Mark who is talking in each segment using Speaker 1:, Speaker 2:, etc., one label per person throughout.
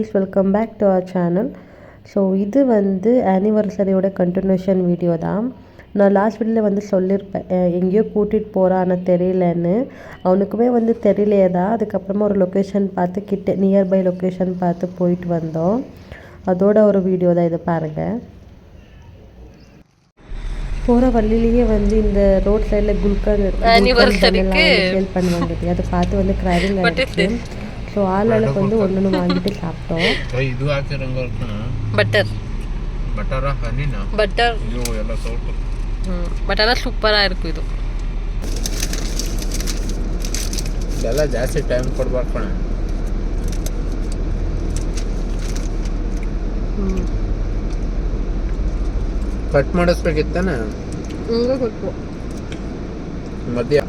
Speaker 1: guys, welcome back to our channel. So இது வந்து ஆனிவர்சரியோட continuation video தான். நான் லாஸ்ட் வீடியோவில் வந்து சொல்லியிருப்பேன் எங்கேயோ கூட்டிகிட்டு போகிறான்னு தெரியலன்னு. அவனுக்குமே வந்து தெரியலையே தான். அதுக்கப்புறமா ஒரு லொக்கேஷன் பார்த்து கிட்ட நியர்பை லொக்கேஷன் பார்த்து போயிட்டு வந்தோம். அதோட ஒரு வீடியோ தான் இது பாருங்கள். போகிற வழியிலேயே வந்து இந்த ரோட் சைடில் குல்கர் சேல் பண்ணுவாங்க. அதை பார்த்து வந்து கிராவிங் ஆகிடுச்சு. ஸோ ஆளுக்கு வந்து ஒன்று வாங்கிட்டு சாப்பிட்டோம்.
Speaker 2: ಇದು ಹಾಕಿರಂಗ
Speaker 3: பட்டர்
Speaker 2: ಬಟರಾ ಹನಿನಾ
Speaker 3: பட்டர்
Speaker 2: ಇದು ಎಲ್ಲ ಸೌಟು
Speaker 3: பட் ஆனால் ಸೂಪರಾಗಿ இருக்கும் ಇದು.
Speaker 2: ಇದೆಲ್ಲ ಜಾಸ್ತಿ ಟೈಮ್ ಕೊಡ್ಬೇಕು ಕಣ. ಕಟ್ ಮಾಡಿಸ್ಬೇಕಿತ್ತಾನೆ
Speaker 3: ಹಂಗೆ ಕೊಟ್ಟು
Speaker 2: ಮಧ್ಯ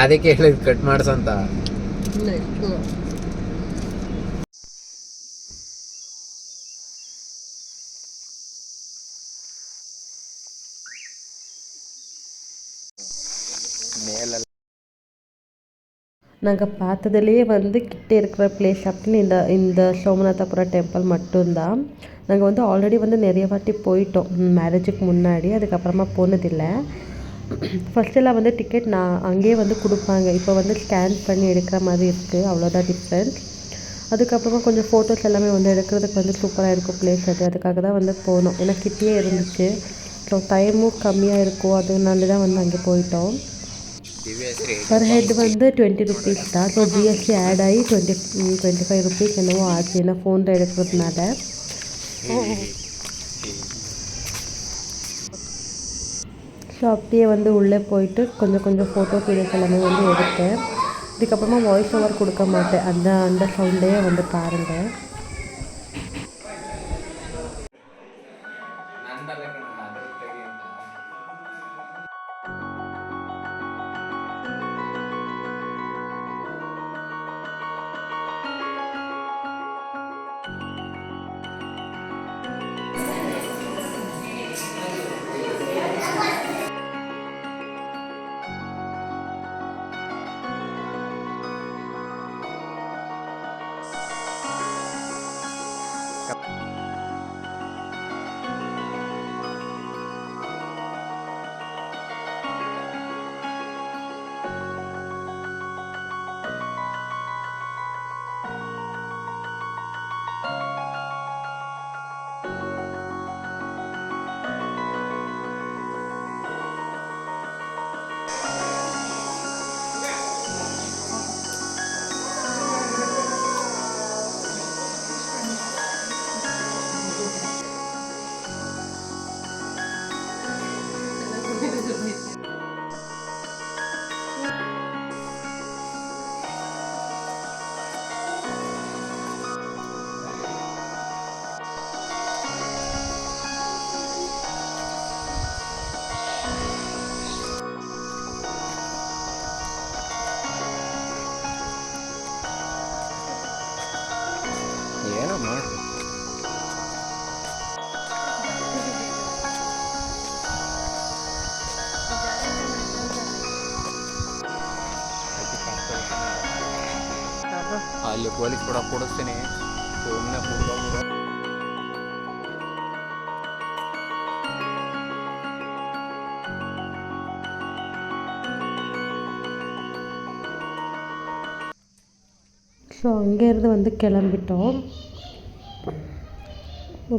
Speaker 2: ಅದಕ್ಕೆ ಹೇಳಿದ್ ಕಟ್ ಮಾಡ್ಸಂತ.
Speaker 1: நாங்கள் பார்த்ததுலேயே வந்து கிட்டே இருக்கிற பிளேஸ் அப்படின்னு இந்த சோமநாதபுரம் டெம்பிள் மட்டும்தான். நாங்கள் வந்து ஆல்ரெடி வந்து நிறைய வாட்டி போயிட்டோம் மேரேஜுக்கு முன்னாடி. அதுக்கப்புறமா போனதில்லை. ஃபஸ்ட்டெல்லாம் வந்து டிக்கெட் நான் அங்கேயே வந்து கொடுப்பாங்க. இப்போ வந்து ஸ்கேன் பண்ணி எடுக்கிற மாதிரி இருக்குது, அவ்வளோதான் டிஃப்ரெண்ட். அதுக்கப்புறமா கொஞ்சம் ஃபோட்டோஸ் எல்லாமே வந்து எடுக்கிறதுக்கு வந்து சூப்பராக இருக்கும் பிளேஸ் அது. அதுக்காக தான் வந்து போனோம். ஏன்னா கிட்டேயே இருந்துச்சு. ஸோ டைமும் கம்மியாக இருக்கும். அதனால தான் வந்து அங்கே போயிட்டோம். பர் ஹெட் வந்து 20 rupees தான். ஸோ ஜிஎஸ்டி ஆட் ஆகி 25 rupees என்னவோ ஆச்சு. ஏன்னா ஃபோனில் எடுக்கிறதுனால. ஸோ அப்படியே வந்து உள்ளே போயிட்டு கொஞ்சம் ஃபோட்டோஸ் வீடியோஸ் எல்லாமே வந்து எடுத்தேன். இதுக்கப்புறமா வாய்ஸ் ஓவர் கொடுக்க மாட்டேன். அந்த சவுண்டே வந்து பாருங்கள்.
Speaker 2: ಅಲ್ಲಿ ಪೊಲೀಸ್ ಕೂಡ ಕೊಡಿಸ್ತೀನಿ ಸುಮ್ಮನೆ ಹೋಗ್ಬಿಡು.
Speaker 1: ஸோ அங்கேருந்து வந்து கிளம்பிட்டோம்.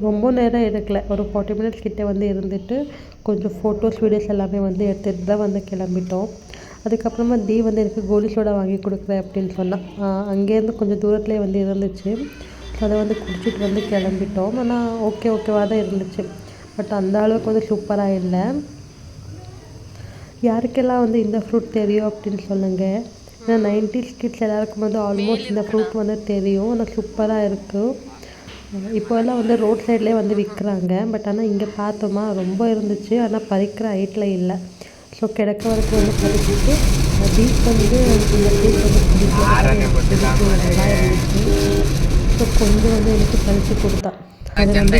Speaker 1: ரொம்ப நேரம் இருக்கல, ஒரு 40 minutes கிட்டே வந்து இருந்துட்டு கொஞ்சம் ஃபோட்டோஸ் வீடியோஸ் எல்லாமே வந்து எடுத்துகிட்டு தான் வந்து கிளம்பிட்டோம். அதுக்கப்புறமா வந்து எனக்கு கோலி சோடா வாங்கி கொடுக்குறேன் அப்படின்னு சொன்னான். அங்கேருந்து கொஞ்சம் தூரத்துலேயே வந்து இருந்துச்சு. ஸோ அதை வந்து குடிச்சிட்டு வந்து கிளம்பிட்டோம். ஆனால் ஓகேவாக தான் இருந்துச்சு. பட் அந்த அளவுக்கு வந்து சூப்பராக இல்லை. யாருக்கெல்லாம் வந்து இந்த ஃப்ரூட் தெரியும் அப்படின்னு சொல்லுங்கள். ஏன்னா 90s கிட்ஸ் எல்லாருக்கும் வந்து ஆல்மோஸ்ட் இந்த ஃப்ரூட் வந்து தெரியும். ஆனால் சூப்பராக இருக்குது. இப்போல்லாம் வந்து ரோட் சைட்லேயே வந்து விற்கிறாங்க. பட் ஆனால் இங்கே பார்த்தோமா ரொம்ப இருந்துச்சு. ஆனால் பறிக்கிற ஹைட்டில் இல்லை. ஸோ கிடக்க வரைக்கும் வந்து பறிச்சுட்டு பீச் வந்து இந்த பீச் வந்து நல்லா இருந்துச்சு. ஸோ கொஞ்சம் வந்து எனக்கு பறித்து கொடுத்தா. அதை வந்து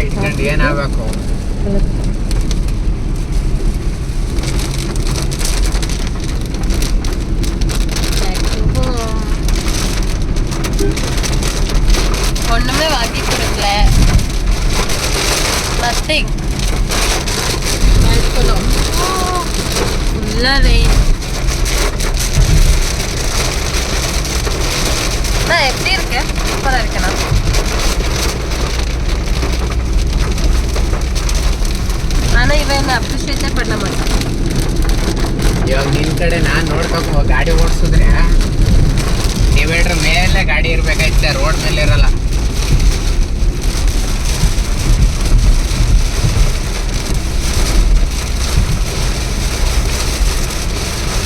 Speaker 3: ஸ்டார்டிங் ஃபுல்லாக வெயில். நான் எப்படி இருக்கேன்? சூப்பராக இருக்கேண்ணா. ஆனால் ಇವ ಏನು ಅಪ್ರಿಷಿಯೇಟೇ ಪಡ್ಲ ಮಾಡ.
Speaker 2: ಇವಾಗ ನಿನ್ ಕಡೆ ನಾನು ನೋಡ್ಬೇಕು ಗಾಡಿ ಓಡಿಸಿದ್ರೆ ಡಿವೈಡರ್ ಮೇಲೆ ಗಾಡಿ ಇರ್ಬೇಕಾಯ್ತೆ, ರೋಡ್ ಮೇಲೆ ಇರಲ್ಲ.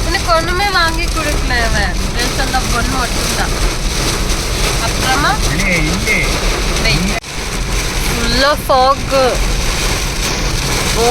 Speaker 3: எனக்கு ஒண்ணுமே வாங்கி கொடுக்கல அவன். ஃப்ரெண்ட்ஸ் அந்த பொண்ணு மட்டும்தான். அப்புறமா ஃபுல்லா ஃபாக். ஓ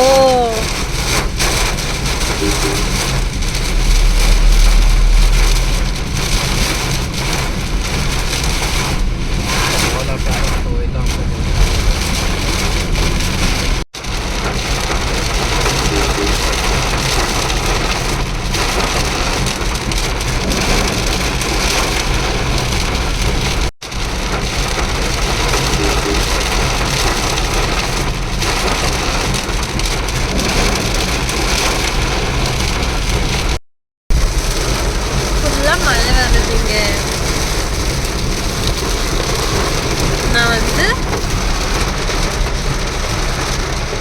Speaker 3: ஃபுல்லா மழை வருதுங்க. நான் வந்து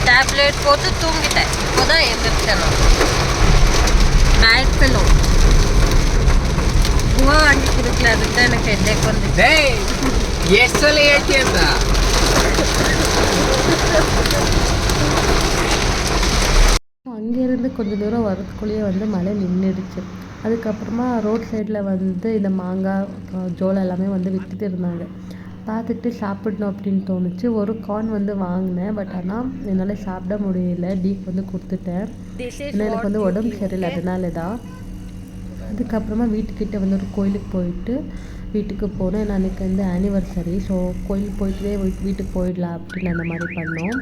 Speaker 3: டேப்லெட் போட்டு தூங்கிட்டேன். இப்போதான் எழுந்திரிச்சேன். பேட் பில்லோ பூவா வாங்கி கொடுக்கல, அதுக்கு தான் எனக்கு ஹெட்டேக் வந்துச்சு.
Speaker 2: ಎಷ್ಟು ಸಲ ಹೇಳ್ತಿ ಅಂತ.
Speaker 1: அங்கேருந்து கொஞ்சம் தூரம் வரதுக்குள்ளேயே வந்து மழை நின்றுடுச்சு. அதுக்கப்புறமா ரோட் சைடில் வந்து இந்த மாங்காய் ஜோளம் எல்லாமே வந்து விற்றுட்டு இருந்தாங்க. பார்த்துட்டு சாப்பிடணும் அப்படின்னு தோணுச்சு. ஒரு கார்ன் வந்து வாங்கினேன், பட் ஆனால் என்னால் சாப்பிட முடியல. டீப் வந்து கொடுத்துட்டேன். ஏன்னா எனக்கு வந்து உடம்பு சரியில்லை, அதனால தான். அதுக்கப்புறமா வீட்டுக்கிட்ட வந்து ஒரு கோயிலுக்கு போயிட்டு வீட்டுக்கு போனோம். ஏன்னா அன்றைக்கி வந்து ஆனிவர்சரி, ஸோ கோயிலுக்கு போயிட்டுவே வீட்டுக்கு போயிடலாம் அப்படின்னு அந்த மாதிரி பண்ணோம்.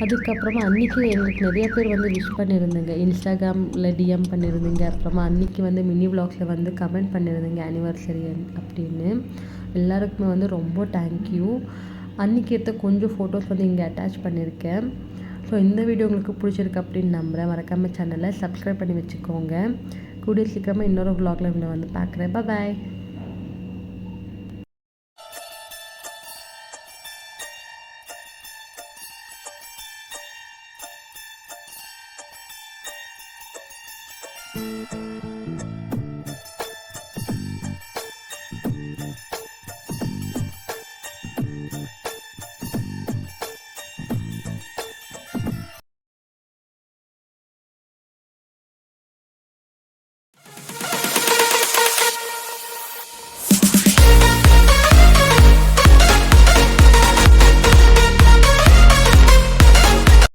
Speaker 1: அதுக்கப்புறமா அன்றைக்கி எங்களுக்கு நிறைய பேர் வந்து விஷ் பண்ணியிருந்தீங்க, இன்ஸ்டாகிராமில் டிஎம் பண்ணியிருந்தீங்க. அப்புறமா அன்றைக்கி வந்து மினி விலாக்ஸில் வந்து கமெண்ட் பண்ணியிருந்தீங்க ஆனிவர்சரி அப்படின்னு. எல்லாருக்குமே வந்து ரொம்ப தேங்க்யூ. அன்றைக்கி எடுத்த கொஞ்சம் ஃபோட்டோஸ் வந்து இங்கே அட்டாச் பண்ணியிருக்கேன். ஸோ இந்த வீடியோ உங்களுக்கு பிடிச்சிருக்கு அப்படின்னு நம்புகிறேன். மறக்காமல் சேனலை சப்ஸ்கிரைப் பண்ணி வச்சுக்கோங்க. கூடிய சீக்கிரமாக இன்னொரு vlogல உங்களை வந்து பார்க்குறேன். பாய்.
Speaker 4: Thank you.